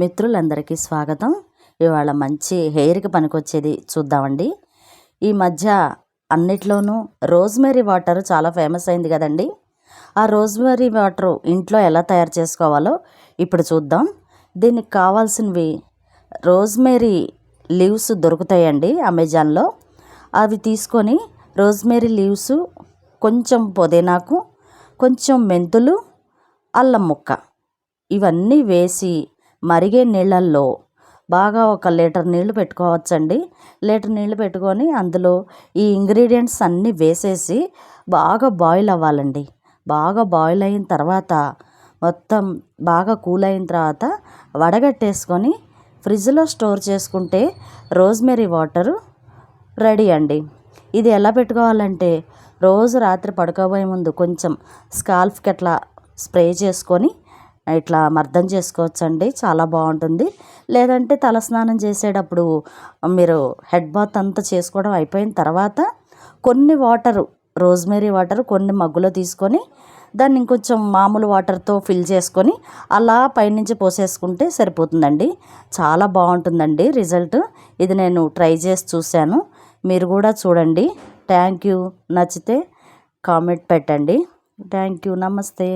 మిత్రులందరికీ స్వాగతం. ఇవాళ మంచి హెయిర్కి పనికొచ్చేది చూద్దామండి. ఈ మధ్య అన్నిట్లోనూ రోజ్మెరీ వాటర్ చాలా ఫేమస్ అయింది కదండి. ఆ రోజ్మెరీ వాటర్ ఇంట్లో ఎలా తయారు చేసుకోవాలో ఇప్పుడు చూద్దాం. దీనికి కావాల్సినవి రోజ్మెరీ లీవ్స్ దొరుకుతాయండి అమెజాన్లో. అవి తీసుకొని రోజ్మెరీ లీవ్స్, కొంచెం పుదీనాకు, కొంచెం మెంతులు, అల్లం ముక్క ఇవన్నీ వేసి మరిగే నీళ్ళల్లో బాగా 1 లీటర్ నీళ్లు పెట్టుకోవచ్చండి. లీటర్ నీళ్లు పెట్టుకొని అందులో ఈ ఇంగ్రీడియంట్స్ అన్నీ వేసేసి బాగా బాయిల్ అవ్వాలండి. బాగా బాయిల్ అయిన తర్వాత మొత్తం బాగా కూల్ అయిన తర్వాత వడగట్టేసుకొని ఫ్రిడ్జ్లో స్టోర్ చేసుకుంటే రోజ్మెరీ వాటరు రెడీ అండి. ఇది ఎలా పెట్టుకోవాలంటే రోజు రాత్రి పడుకోబోయే ముందు కొంచెం స్కాల్ఫ్కి అట్లా స్ప్రే చేసుకొని ఇట్లా మర్దం చేసుకోవచ్చండి. చాలా బాగుంటుంది. లేదంటే తలస్నానం చేసేటప్పుడు మీరు హెడ్ బాత్ అంతా చేసుకోవడం అయిపోయిన తర్వాత కొన్ని వాటరు, రోజ్మెరీ వాటర్ కొన్ని మగ్గులో తీసుకొని దాన్ని ఇంకొంచెం మామూలు వాటర్తో ఫిల్ చేసుకొని అలా పైనుంచి పోసేసుకుంటే సరిపోతుందండి. చాలా బాగుంటుందండి రిజల్ట్. ఇది నేను ట్రై చేసి చూశాను. మీరు కూడా చూడండి. Thank you. నచ్చితే కామెంట్ పెట్టండి. Thank you. నమస్తే.